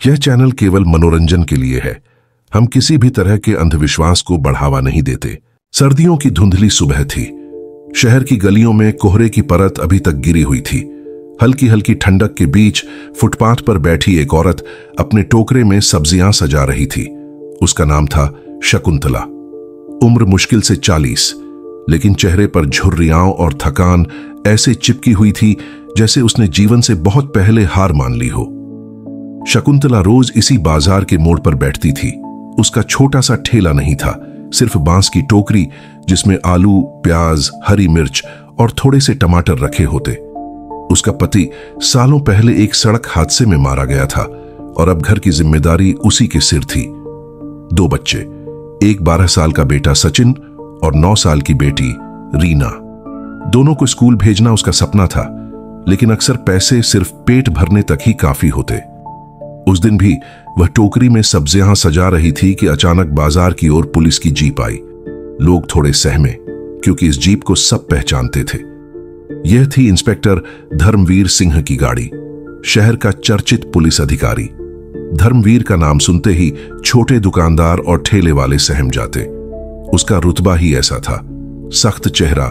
यह चैनल केवल मनोरंजन के लिए है। हम किसी भी तरह के अंधविश्वास को बढ़ावा नहीं देते। सर्दियों की धुंधली सुबह थी। शहर की गलियों में कोहरे की परत अभी तक गिरी हुई थी। हल्की हल्की ठंडक के बीच फुटपाथ पर बैठी एक औरत अपने टोकरे में सब्जियां सजा रही थी। उसका नाम था शकुंतला। उम्र मुश्किल से 40, लेकिन चेहरे पर झुर्रियां और थकान ऐसे चिपकी हुई थी जैसे उसने जीवन से बहुत पहले हार मान ली हो। शकुंतला रोज इसी बाजार के मोड़ पर बैठती थी। उसका छोटा सा ठेला नहीं था, सिर्फ बांस की टोकरी जिसमें आलू, प्याज, हरी मिर्च और थोड़े से टमाटर रखे होते। उसका पति सालों पहले एक सड़क हादसे में मारा गया था और अब घर की जिम्मेदारी उसी के सिर थी। 2 बच्चे, एक 12 साल का बेटा सचिन और 9 साल की बेटी रीना। दोनों को स्कूल भेजना उसका सपना था, लेकिन अक्सर पैसे सिर्फ पेट भरने तक ही काफी होते। उस दिन भी वह टोकरी में सब्जियां सजा रही थी कि अचानक बाजार की ओर पुलिस की जीप आई। लोग थोड़े सहमे, क्योंकि इस जीप को सब पहचानते थे। यह थी इंस्पेक्टर धर्मवीर सिंह की गाड़ी, शहर का चर्चित पुलिस अधिकारी। धर्मवीर का नाम सुनते ही छोटे दुकानदार और ठेले वाले सहम जाते। उसका रुतबा ही ऐसा था। सख्त चेहरा,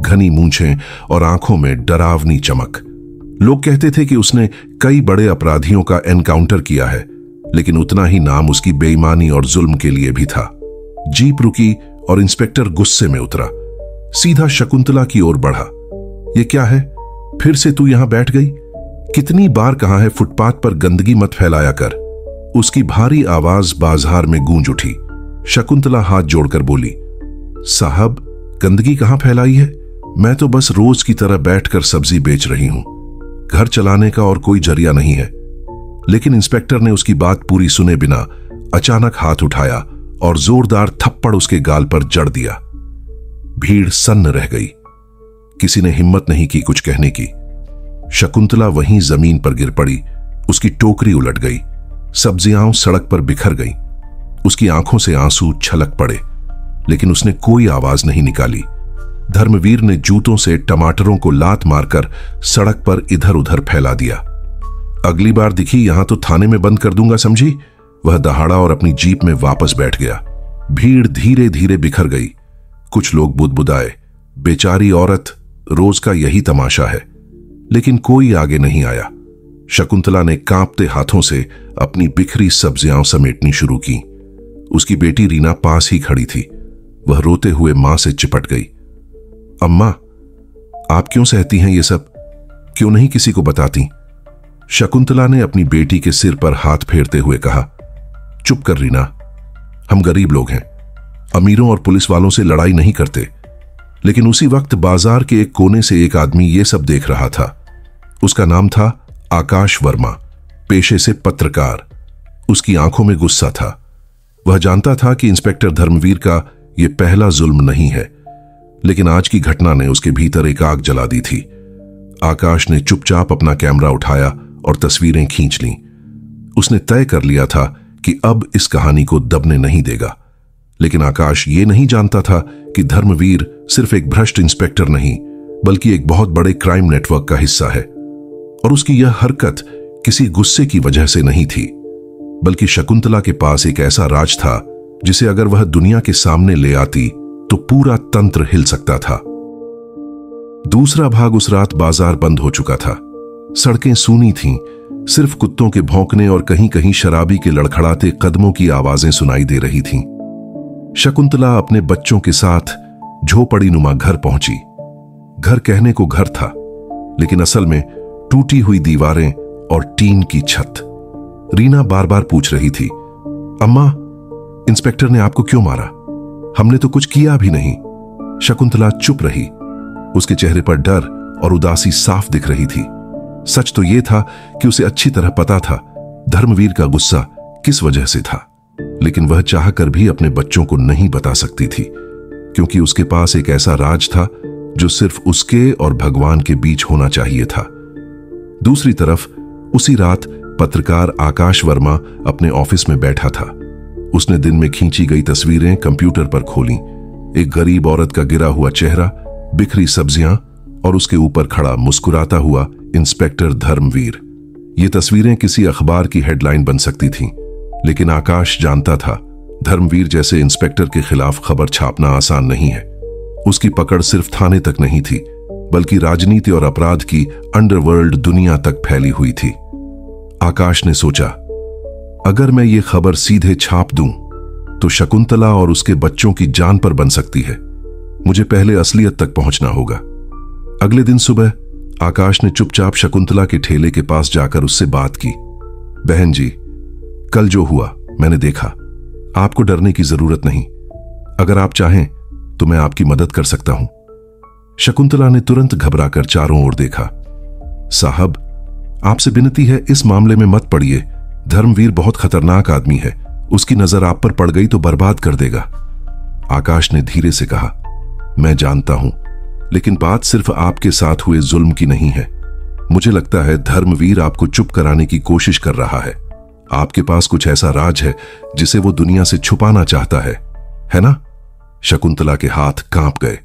घनी मूंछें और आंखों में डरावनी चमक। लोग कहते थे कि उसने कई बड़े अपराधियों का एनकाउंटर किया है, लेकिन उतना ही नाम उसकी बेईमानी और जुल्म के लिए भी था। जीप रुकी और इंस्पेक्टर गुस्से में उतरा। सीधा शकुंतला की ओर बढ़ा। ये क्या है? फिर से तू यहां बैठ गई? कितनी बार कहा है फुटपाथ पर गंदगी मत फैलाया कर। उसकी भारी आवाज बाजार में गूंज उठी। शकुंतला हाथ जोड़कर बोली, साहब, गंदगी कहां फैलाई है? मैं तो बस रोज की तरह बैठकर सब्जी बेच रही हूं। घर चलाने का और कोई जरिया नहीं है। लेकिन इंस्पेक्टर ने उसकी बात पूरी सुने बिना अचानक हाथ उठाया और जोरदार थप्पड़ उसके गाल पर जड़ दिया। भीड़ सन्न रह गई। किसी ने हिम्मत नहीं की कुछ कहने की। शकुंतला वहीं जमीन पर गिर पड़ी। उसकी टोकरी उलट गई। सब्जियां सड़क पर बिखर गईं। उसकी आंखों से आंसू छलक पड़े, लेकिन उसने कोई आवाज नहीं निकाली। धर्मवीर ने जूतों से टमाटरों को लात मारकर सड़क पर इधर उधर फैला दिया। अगली बार दिखी यहां तो थाने में बंद कर दूंगा, समझी? वह दहाड़ा और अपनी जीप में वापस बैठ गया। भीड़ धीरे धीरे बिखर गई। कुछ लोग बुदबुदाए, बेचारी औरत, रोज का यही तमाशा है। लेकिन कोई आगे नहीं आया। शकुंतला ने कांपते हाथों से अपनी बिखरी सब्जियां समेटनी शुरू की। उसकी बेटी रीना पास ही खड़ी थी। वह रोते हुए मां से चिपट गई। अम्मा, आप क्यों सहती हैं ये सब? क्यों नहीं किसी को बताती? शकुंतला ने अपनी बेटी के सिर पर हाथ फेरते हुए कहा, चुप कर रीना, हम गरीब लोग हैं। अमीरों और पुलिस वालों से लड़ाई नहीं करते। लेकिन उसी वक्त बाजार के एक कोने से एक आदमी ये सब देख रहा था। उसका नाम था आकाश वर्मा, पेशे से पत्रकार। उसकी आंखों में गुस्सा था। वह जानता था कि इंस्पेक्टर धर्मवीर का यह पहला जुल्म नहीं है, लेकिन आज की घटना ने उसके भीतर एक आग जला दी थी। आकाश ने चुपचाप अपना कैमरा उठाया और तस्वीरें खींच लीं। उसने तय कर लिया था कि अब इस कहानी को दबने नहीं देगा। लेकिन आकाश ये नहीं जानता था कि धर्मवीर सिर्फ एक भ्रष्ट इंस्पेक्टर नहीं, बल्कि एक बहुत बड़े क्राइम नेटवर्क का हिस्सा है। और उसकी यह हरकत किसी गुस्से की वजह से नहीं थी, बल्कि शकुंतला के पास एक ऐसा राज था जिसे अगर वह दुनिया के सामने ले आती तो पूरा तंत्र हिल सकता था। दूसरा भाग उस रात बाजार बंद हो चुका था। सड़कें सूनी थीं। सिर्फ कुत्तों के भौंकने और कहीं कहीं शराबी के लड़खड़ाते कदमों की आवाजें सुनाई दे रही थीं। शकुंतला अपने बच्चों के साथ झोपड़ी नुमा घर पहुंची। घर कहने को घर था, लेकिन असल में टूटी हुई दीवारें और टीन की छत। रीना बार बार पूछ रही थी, अम्मा, इंस्पेक्टर ने आपको क्यों मारा? हमने तो कुछ किया भी नहीं। शकुंतला चुप रही। उसके चेहरे पर डर और उदासी साफ दिख रही थी। सच तो यह था कि उसे अच्छी तरह पता था धर्मवीर का गुस्सा किस वजह से था, लेकिन वह चाहकर भी अपने बच्चों को नहीं बता सकती थी, क्योंकि उसके पास एक ऐसा राज था जो सिर्फ उसके और भगवान के बीच होना चाहिए था। दूसरी तरफ उसी रात पत्रकार आकाश वर्मा अपने ऑफिस में बैठा था। उसने दिन में खींची गई तस्वीरें कंप्यूटर पर खोली। एक गरीब औरत का गिरा हुआ चेहरा, बिखरी सब्जियां और उसके ऊपर खड़ा मुस्कुराता हुआ इंस्पेक्टर धर्मवीर। ये तस्वीरें किसी अखबार की हेडलाइन बन सकती थीं, लेकिन आकाश जानता था धर्मवीर जैसे इंस्पेक्टर के खिलाफ खबर छापना आसान नहीं है। उसकी पकड़ सिर्फ थाने तक नहीं थी, बल्कि राजनीति और अपराध की अंडरवर्ल्ड दुनिया तक फैली हुई थी। आकाश ने सोचा, अगर मैं ये खबर सीधे छाप दूं तो शकुंतला और उसके बच्चों की जान पर बन सकती है। मुझे पहले असलियत तक पहुंचना होगा। अगले दिन सुबह आकाश ने चुपचाप शकुंतला के ठेले के पास जाकर उससे बात की। बहन जी, कल जो हुआ मैंने देखा। आपको डरने की जरूरत नहीं। अगर आप चाहें तो मैं आपकी मदद कर सकता हूं। शकुंतला ने तुरंत घबराकर चारों ओर देखा। साहब, आपसे विनती है, इस मामले में मत पड़िए। धर्मवीर बहुत खतरनाक आदमी है। उसकी नजर आप पर पड़ गई तो बर्बाद कर देगा। आकाश ने धीरे से कहा, मैं जानता हूं, लेकिन बात सिर्फ आपके साथ हुए जुल्म की नहीं है। मुझे लगता है धर्मवीर आपको चुप कराने की कोशिश कर रहा है। आपके पास कुछ ऐसा राज है जिसे वो दुनिया से छुपाना चाहता है ना? शकुंतला के हाथ कांप गए।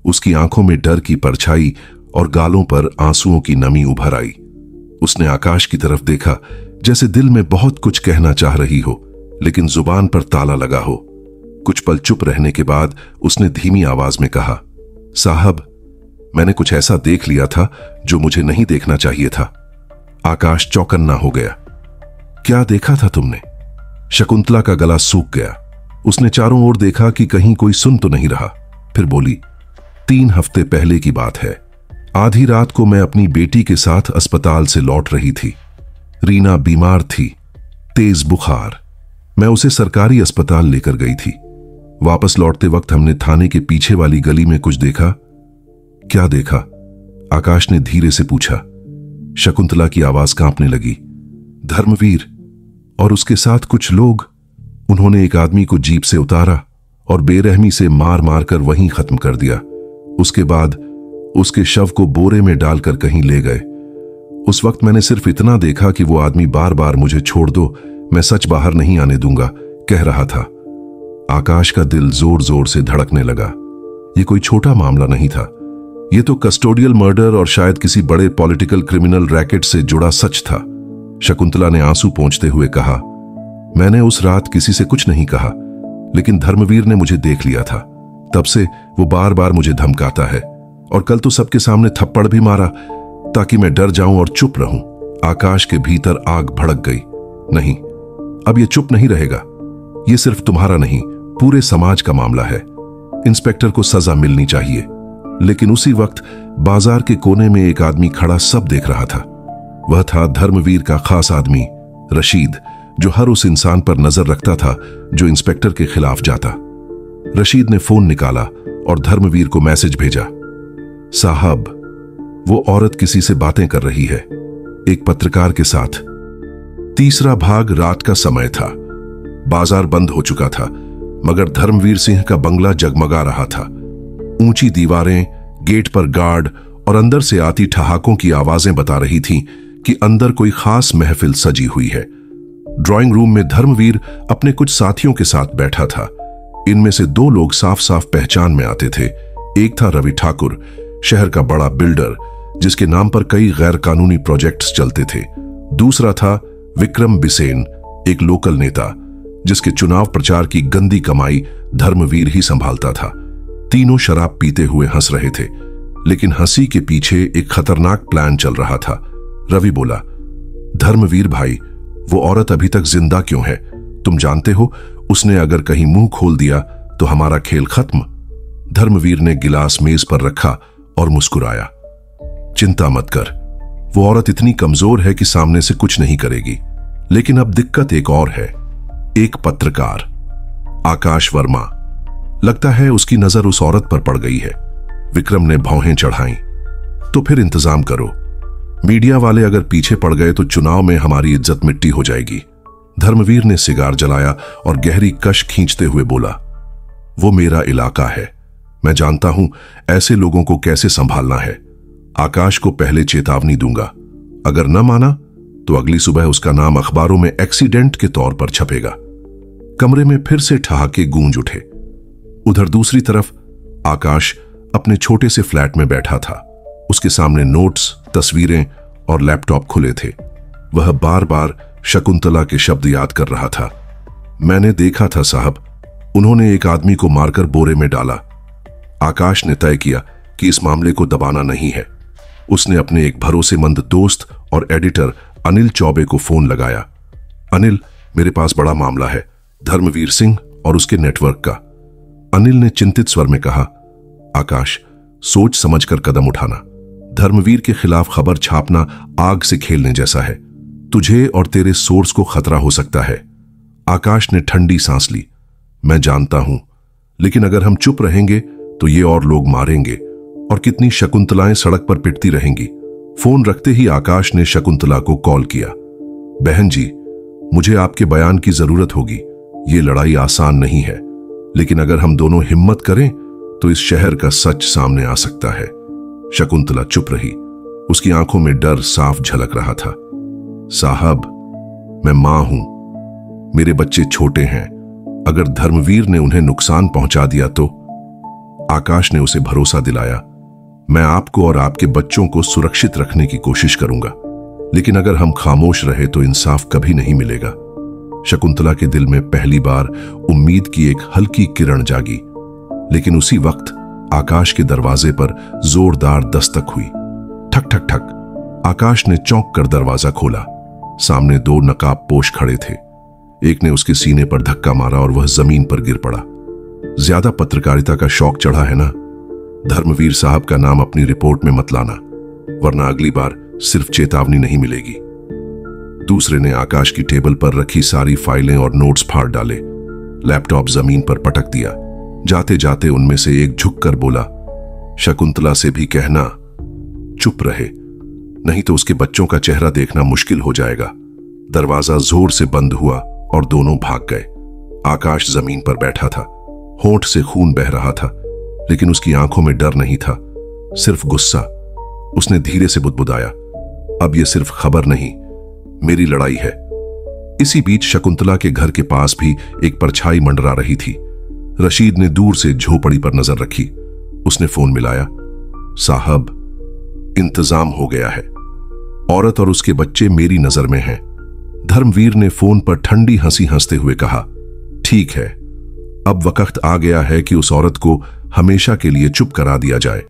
उसकी आंखों में डर की परछाई और गालों पर आंसुओं की नमी उभर आई। उसने आकाश की तरफ देखा, जैसे दिल में बहुत कुछ कहना चाह रही हो, लेकिन जुबान पर ताला लगा हो। कुछ पल चुप रहने के बाद उसने धीमी आवाज में कहा, साहब, मैंने कुछ ऐसा देख लिया था जो मुझे नहीं देखना चाहिए था। आकाश चौकन्ना हो गया। क्या देखा था तुमने? शकुंतला का गला सूख गया। उसने चारों ओर देखा कि कहीं कोई सुन तो नहीं रहा। फिर बोली, 3 हफ्ते पहले की बात है। आधी रात को मैं अपनी बेटी के साथ अस्पताल से लौट रही थी। रीना बीमार थी, तेज बुखार। मैं उसे सरकारी अस्पताल लेकर गई थी। वापस लौटते वक्त हमने थाने के पीछे वाली गली में कुछ देखा। क्या देखा? आकाश ने धीरे से पूछा। शकुंतला की आवाज कांपने लगी। धर्मवीर और उसके साथ कुछ लोग। उन्होंने एक आदमी को जीप से उतारा और बेरहमी से मार मार कर वहीं खत्म कर दिया। उसके बाद उसके शव को बोरे में डालकर कहीं ले गए। उस वक्त मैंने सिर्फ इतना देखा कि वो आदमी बार बार मुझे छोड़ दो, मैं सच बाहर नहीं आने दूंगा कह रहा था। आकाश का दिल जोर जोर से धड़कने लगा। यह कोई छोटा मामला नहीं था। यह तो कस्टोडियल मर्डर और शायद किसी बड़े पॉलिटिकल क्रिमिनल रैकेट से जुड़ा सच था। शकुंतला ने आंसू पोंछते हुए कहा, मैंने उस रात किसी से कुछ नहीं कहा, लेकिन धर्मवीर ने मुझे देख लिया था। तब से वो बार बार मुझे धमकाता है और कल तो सबके सामने थप्पड़ भी मारा ताकि मैं डर जाऊं और चुप रहूं। आकाश के भीतर आग भड़क गई। नहीं, अब ये चुप नहीं रहेगा। ये सिर्फ तुम्हारा नहीं, पूरे समाज का मामला है। इंस्पेक्टर को सजा मिलनी चाहिए। लेकिन उसी वक्त बाजार के कोने में एक आदमी खड़ा सब देख रहा था। वह था धर्मवीर का खास आदमी रशीद, जो हर उस इंसान पर नजर रखता था जो इंस्पेक्टर के खिलाफ जाता। रशीद ने फोन निकाला और धर्मवीर को मैसेज भेजा, साहब, वो औरत किसी से बातें कर रही है, एक पत्रकार के साथ। तीसरा भाग रात का समय था। बाजार बंद हो चुका था, मगर धर्मवीर सिंह का बंगला जगमगा रहा था। ऊंची दीवारें, गेट पर गार्ड और अंदर से आती ठहाकों की आवाजें बता रही थीं कि अंदर कोई खास महफिल सजी हुई है। ड्राइंग रूम में धर्मवीर अपने कुछ साथियों के साथ बैठा था। इनमें से 2 लोग साफ साफ पहचान में आते थे। एक था रवि ठाकुर, शहर का बड़ा बिल्डर जिसके नाम पर कई गैर कानूनी प्रोजेक्ट्स चलते थे। दूसरा था विक्रम बिसेन, एक लोकल नेता जिसके चुनाव प्रचार की गंदी कमाई धर्मवीर ही संभालता था। तीनों शराब पीते हुए हंस रहे थे, लेकिन हंसी के पीछे एक खतरनाक प्लान चल रहा था। रवि बोला, धर्मवीर भाई, वो औरत अभी तक जिंदा क्यों है? तुम जानते हो, उसने अगर कहीं मुंह खोल दिया तो हमारा खेल खत्म। धर्मवीर ने गिलास मेज पर रखा और मुस्कुराया। चिंता मत कर, वो औरत इतनी कमजोर है कि सामने से कुछ नहीं करेगी। लेकिन अब दिक्कत एक और है। एक पत्रकार, आकाश वर्मा, लगता है उसकी नजर उस औरत पर पड़ गई है। विक्रम ने भौहें चढ़ाई। तो फिर इंतजाम करो। मीडिया वाले अगर पीछे पड़ गए तो चुनाव में हमारी इज्जत मिट्टी हो जाएगी। धर्मवीर ने सिगार जलाया और गहरी कश खींचते हुए बोला, वो मेरा इलाका है। मैं जानता हूं ऐसे लोगों को कैसे संभालना है। आकाश को पहले चेतावनी दूंगा। अगर न माना तो अगली सुबह उसका नाम अखबारों में एक्सीडेंट के तौर पर छपेगा। कमरे में फिर से ठहाके गूंज उठे। उधर दूसरी तरफ आकाश अपने छोटे से फ्लैट में बैठा था। उसके सामने नोट्स, तस्वीरें और लैपटॉप खुले थे। वह बार बार शकुंतला के शब्द याद कर रहा था। मैंने देखा था साहब, उन्होंने एक आदमी को मारकर बोरे में डाला। आकाश ने तय किया कि इस मामले को दबाना नहीं है। उसने अपने एक भरोसेमंद दोस्त और एडिटर अनिल चौबे को फोन लगाया। अनिल, मेरे पास बड़ा मामला है, धर्मवीर सिंह और उसके नेटवर्क का। अनिल ने चिंतित स्वर में कहा, आकाश, सोच समझकर कदम उठाना। धर्मवीर के खिलाफ खबर छापना आग से खेलने जैसा है। तुझे और तेरे सोर्स को खतरा हो सकता है। आकाश ने ठंडी सांस ली। मैं जानता हूं, लेकिन अगर हम चुप रहेंगे तो ये और लोग मारेंगे और कितनी शकुंतलाएं सड़क पर पिटती रहेंगी। फोन रखते ही आकाश ने शकुंतला को कॉल किया। बहन जी, मुझे आपके बयान की जरूरत होगी। ये लड़ाई आसान नहीं है, लेकिन अगर हम दोनों हिम्मत करें तो इस शहर का सच सामने आ सकता है। शकुंतला चुप रही। उसकी आंखों में डर साफ झलक रहा था। साहब, मैं मां हूं, मेरे बच्चे छोटे हैं। अगर धर्मवीर ने उन्हें नुकसान पहुंचा दिया तो? आकाश ने उसे भरोसा दिलाया, मैं आपको और आपके बच्चों को सुरक्षित रखने की कोशिश करूंगा, लेकिन अगर हम खामोश रहे तो इंसाफ कभी नहीं मिलेगा। शकुंतला के दिल में पहली बार उम्मीद की एक हल्की किरण जागी, लेकिन उसी वक्त आकाश के दरवाजे पर जोरदार दस्तक हुई। ठक ठक ठक। आकाश ने चौंक कर दरवाजा खोला। सामने दो नकाबपोश खड़े थे। एक ने उसके सीने पर धक्का मारा और वह जमीन पर गिर पड़ा। ज्यादा पत्रकारिता का शौक चढ़ा है ना? धर्मवीर साहब का नाम अपनी रिपोर्ट में मत लाना, वरना अगली बार सिर्फ चेतावनी नहीं मिलेगी। दूसरे ने आकाश की टेबल पर रखी सारी फाइलें और नोट्स फाड़ डाले। लैपटॉप जमीन पर पटक दिया। जाते जाते उनमें से एक झुककर बोला, शकुंतला से भी कहना चुप रहे, नहीं तो उसके बच्चों का चेहरा देखना मुश्किल हो जाएगा। दरवाजा जोर से बंद हुआ और दोनों भाग गए। आकाश जमीन पर बैठा था। होंठ से खून बह रहा था, लेकिन उसकी आंखों में डर नहीं था, सिर्फ गुस्सा। उसने धीरे से बुदबुदाया, अब यह सिर्फ खबर नहीं, मेरी लड़ाई है। इसी बीच शकुंतला के घर के पास भी एक परछाई मंडरा रही थी। रशीद ने दूर से झोपड़ी पर नजर रखी। उसने फोन मिलाया। साहब, इंतजाम हो गया है। औरत और उसके बच्चे मेरी नजर में हैं। धर्मवीर ने फोन पर ठंडी हंसी हंसते हुए कहा, ठीक है, अब वक्त आ गया है कि उस औरत को हमेशा के लिए चुप करा दिया जाए।